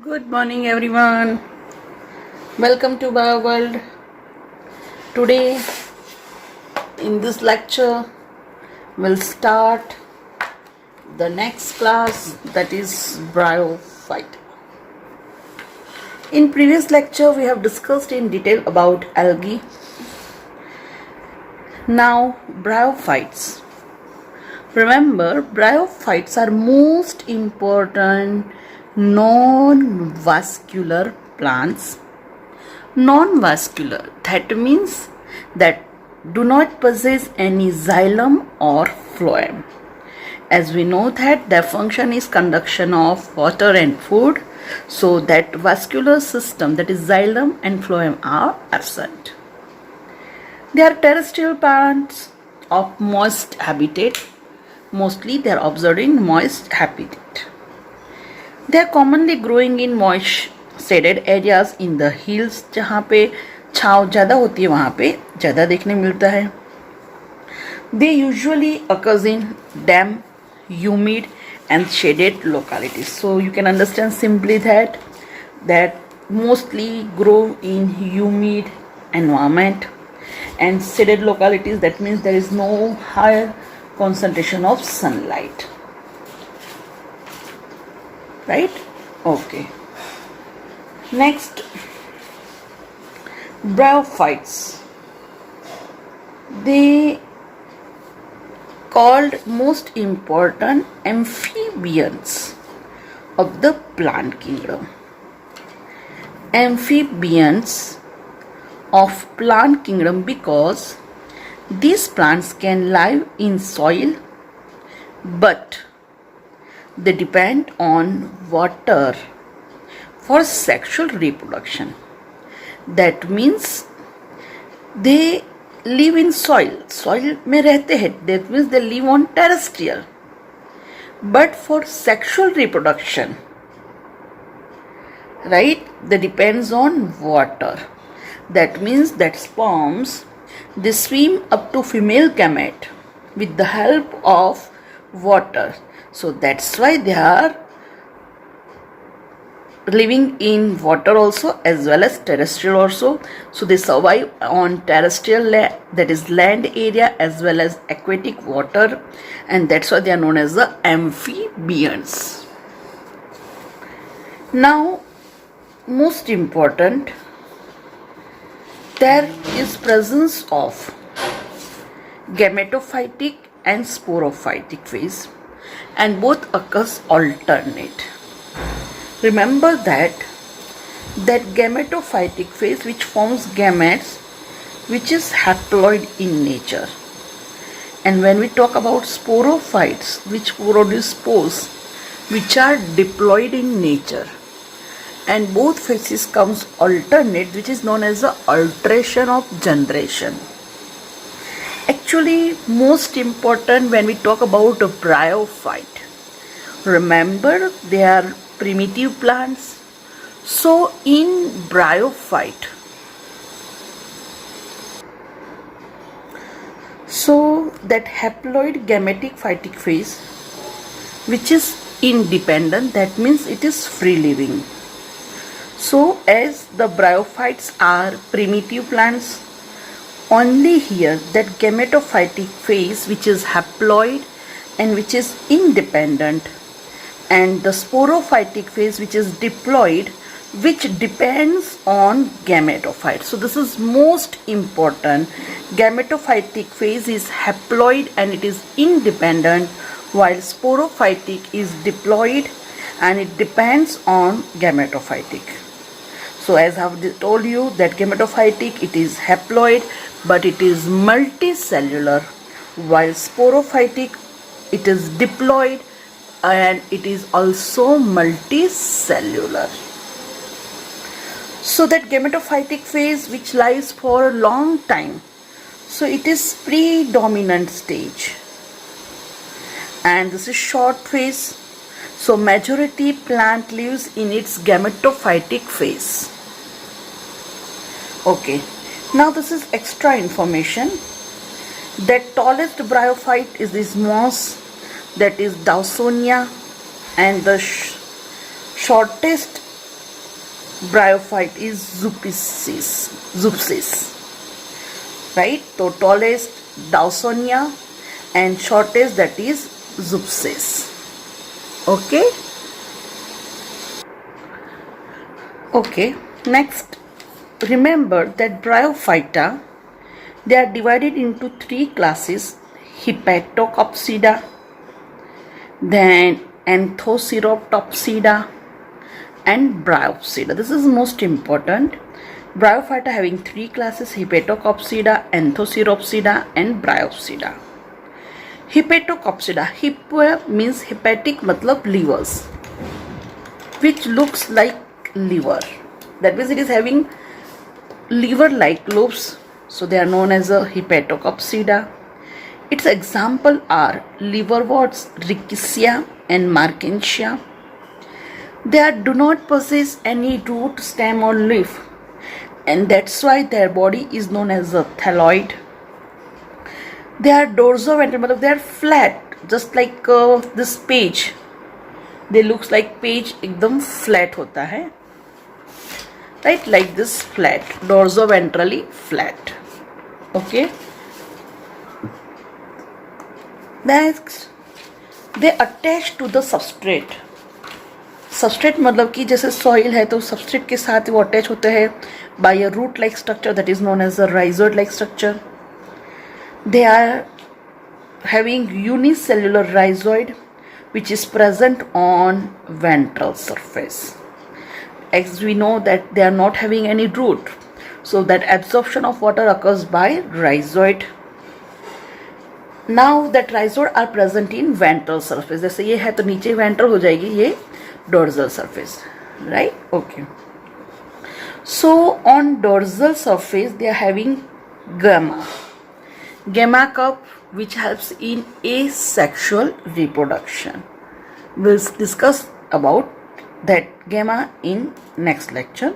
Good morning, everyone. Welcome to Bio World. Today, in this lecture, we'll start the next class, that is bryophyte. In previous lecture, we have discussed in detail about algae. Now, bryophytes. Remember, bryophytes are most important non-vascular plants. Non-vascular, that means that do not possess any xylem or phloem. As we know that their function is conduction of water and food, so that vascular system, that is xylem and phloem, are absent. They are terrestrial plants of moist habitat. Mostly they are observed in moist habitat. They are commonly growing in moist shaded areas in the hills, जहाँ पे छाँव ज़्यादा होती है वहाँ पे ज़्यादा देखने मिलता है. They usually occurs in damp, humid and shaded localities. So you can understand simply that mostly grow in humid environment and shaded localities. That means there is no higher concentration of sunlight, right? Okay. Next, bryophytes. They called most important amphibians of the plant kingdom. Amphibians of plant kingdom because these plants can live in soil, but they depend on water for sexual reproduction. That means they live in soil. Soil में रहते हैं. That means they live on terrestrial. But for sexual reproduction, right, they depends on water. That means that sperms, they swim up to female gamete with the help of water. So that's why they are living in water also as well as terrestrial also. So they survive on terrestrial that is land area as well as aquatic water, and that's why they are known as the amphibians. Now, most important, there is presence of gametophytic and sporophytic phase, and both occurs alternate. Remember that gametophytic phase which forms gametes, which is haploid in nature, and when we talk about sporophytes which produce spores, which are diploid in nature, and both phases comes alternate, which is known as the alteration of generation. Actually, most important when we talk about a bryophyte, remember they are primitive plants. So in bryophyte, so that haploid gametic phytic phase, which is independent, that means it is free living. So as the bryophytes are primitive plants, only here that gametophytic phase which is haploid and which is independent, and the sporophytic phase which is diploid, which depends on gametophyte. So this is most important. Gametophytic phase is haploid and it is independent, while sporophytic is diploid and it depends on gametophytic. So as I have told you that gametophytic, it is haploid but it is multicellular, while sporophytic, it is diploid and it is also multicellular. So that gametophytic phase which lies for a long time, so it is predominant stage, and this is short phase. So majority plant lives in its gametophytic phase. Okay, now this is extra information. The tallest bryophyte is this moss, that is Dawsonia, and the shortest Bryophyte is Zooxis, right? So tallest Dawsonia and shortest that is Zooxis. Okay. Okay. Next, remember that Bryophyta, they are divided into three classes: Hepatocopsida, then Anthoceroptopsida, and Bryopsida. This is most important. Bryophyta having three classes: Hepatocopsida, Anthoceropsida, and Bryopsida. Hepatocopsida, hip means hepatic matlab livers, which looks like liver. That means it is having liver like lobes, so they are known as a Hepatocopsida. Its example are liverworts, Rickettsia and Markensia. They do not possess any root, stem or leaf, and that's why their body is known as a thalloid. They are dorsoventral, they are flat, just like this page. They looks like page एकदम flat होता है, right? Like this, flat, dorsoventrally flat. Okay. Next, they attach to the substrate. Substrate मतलब कि जैसे soil है तो substrate के साथ वो attach होते हैं by a root like structure that is known as a rhizoid like structure. They are having unicellular rhizoid which is present on ventral surface. As we know that they are not having any root, so that absorption of water occurs by rhizoid. Now that rhizoid are present in ventral surface. जैसे ये है तो नीचे ventral हो जाएगी ये dorsal surface, right? Okay. So on dorsal surface they are having gamma cup, which helps in asexual reproduction. We'll discuss about that gamma in next lecture.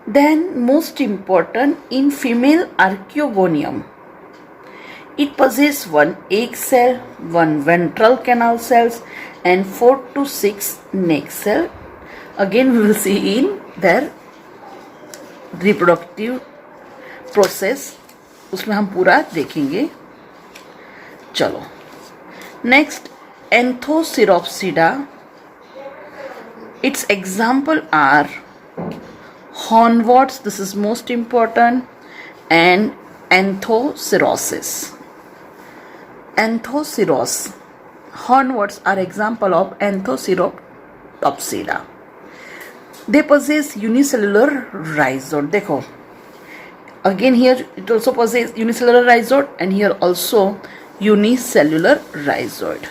Then most important, in female Archaeogonium, it possesses one egg cell, one ventral canal cells, and 4 to 6 neck cell. Again we will see in their reproductive process, उसमें हम पूरा देखेंगे. चलो, next, Anthoceropsida. Its example are hornworts, this is most important, and Anthocerosis. Anthoceros, hornworts are example of Anthoceroptopsida. They possess unicellular rhizoid. देखो, again here it also possesses unicellular rhizoid, and here also unicellular rhizoid.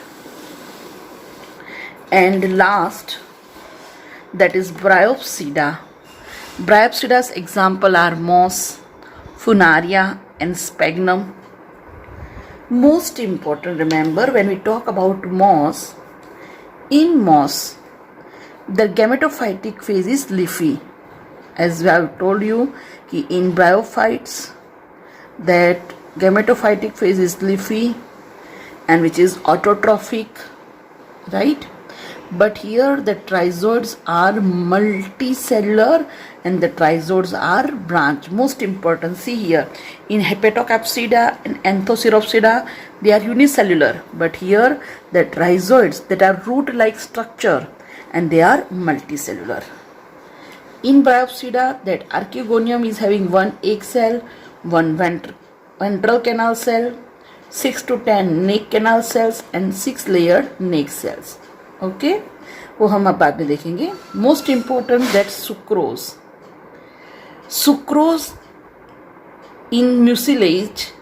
And last, that is Bryopsida. Bryopsida's example are moss, Funaria, and Sphagnum. Most important, remember when we talk about moss, in moss the gametophytic phase is leafy. As I have told you कि in bryophytes that gametophytic phase is leafy and which is autotrophic, right? But here the trizoids are multicellular and the trizoids are branched. Most important, see here in Hepatocapsida and Anthoceropsida they are unicellular, but here the trizoids that are root like structure and they are multicellular. In Bryopsida, that Archaeogonium is having one egg cell, one ventral canal cell, 6 to 10 neck canal cells and 6 layered neck cells. Okay, वो हम अब बाद में देखेंगे. Most important, that sucrose. Sucrose in mucilage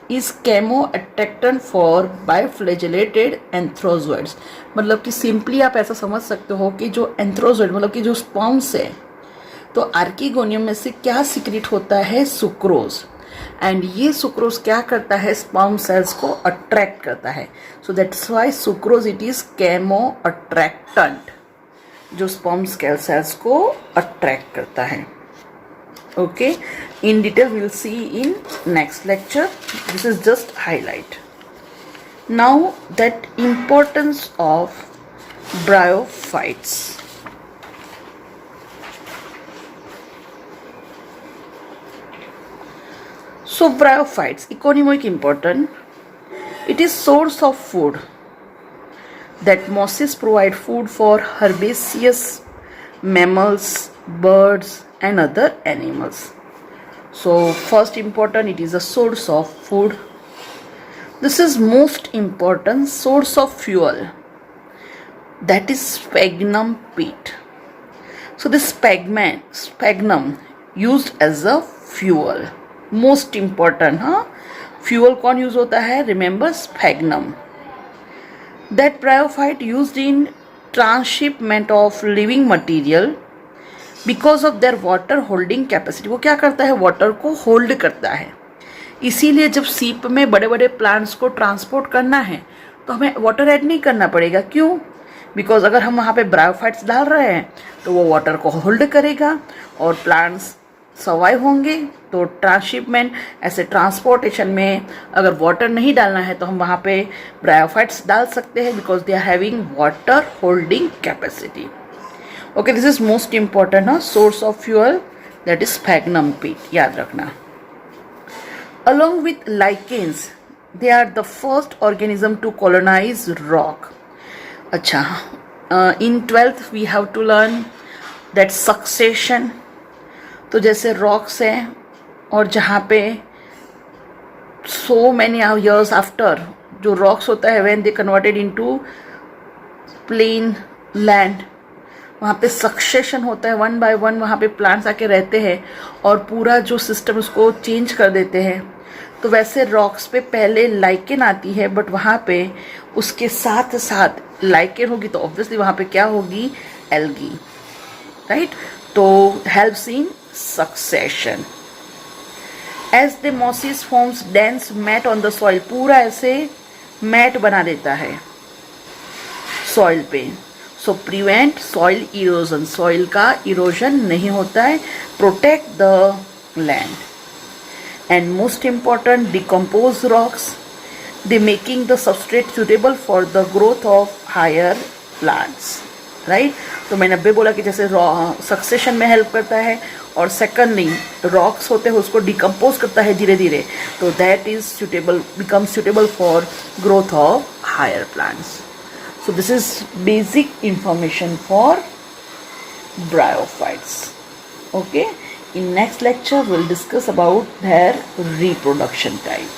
is chemoattractant for biflagellated anthrozoids. मतलब कि simply आप ऐसा समझ सकते हो कि जो एंथ्रोजोइड मतलब कि जो स्पर्म्स है, तो आर्कीगोनियम में से क्या सिक्रेट होता है? सुक्रोज. एंड ये सुक्रोज क्या करता है? स्पर्म सेल्स को अट्रैक्ट करता है. So that's why sucrose it is chemoattractant, जो स्पर्म सेल्स को अट्रैक्ट करता है. Okay, in detail we will see in next lecture. This is just highlight. Now that importance of bryophytes. So bryophytes, economic important. It is source of food. That mosses provide food for herbaceous mammals, birds and other animals. So first important, it is a source of food. This is most important, source of fuel. That is sphagnum peat. So this sphagnum used as a fuel. Most important, huh? Fuel कौन use होता है? Remember sphagnum. That bryophyte used in transshipment of living material because of their water holding capacity. वो क्या करता है? Water को hold करता है. इसीलिए जब सीप में बड़े बड़े प्लांट्स को ट्रांसपोर्ट करना है तो हमें वाटर ऐड नहीं करना पड़ेगा. क्यों? बिकॉज अगर हम वहाँ पे ब्रायोफाइट्स डाल रहे हैं तो वो वाटर को होल्ड करेगा और प्लांट्स सर्वाइव होंगे. तो ट्रांसशिपमेंट, ऐसे ट्रांसपोर्टेशन में अगर वाटर नहीं डालना है तो हम वहाँ पे ब्रायोफाइट्स डाल सकते हैं because they are having water holding capacity. Okay, this is most important ना, source of fuel, that is sphagnum peat, याद रखना. Along with lichens, they are the first organism to colonize rock. अच्छा, in 12th we have to learn that succession. तो जैसे rocks हैं और जहाँ पे so many years after जो rocks होता है when they converted into plain land, वहाँ पे सक्सेशन होता है, वन बाय वन वहाँ पे प्लांट्स आके रहते हैं और पूरा जो सिस्टम उसको चेंज कर देते हैं. तो वैसे रॉक्स पे पहले लाइकेन आती है बट वहाँ पे उसके साथ साथ लाइकेन होगी तो ऑब्वियसली वहाँ पे क्या होगी? Algae, right. तो helps in succession. As the mosses forms dense mat on the soil, पूरा ऐसे मैट बना देता है सॉइल पे. So prevent soil erosion, soil का इरोजन नहीं होता है, protect the land. And most important, decompose rocks, they making the substrate suitable for the growth of higher plants, right. तो मैंने अभी बोला कि जैसे सक्सेशन में हेल्प करता है और सेकंडली रॉक्स होते हैं उसको डिकम्पोज करता है धीरे धीरे, तो that is suitable, become suitable for growth of higher plants. So this is basic information for bryophytes. Okay. In next lecture, we'll discuss about their reproduction type.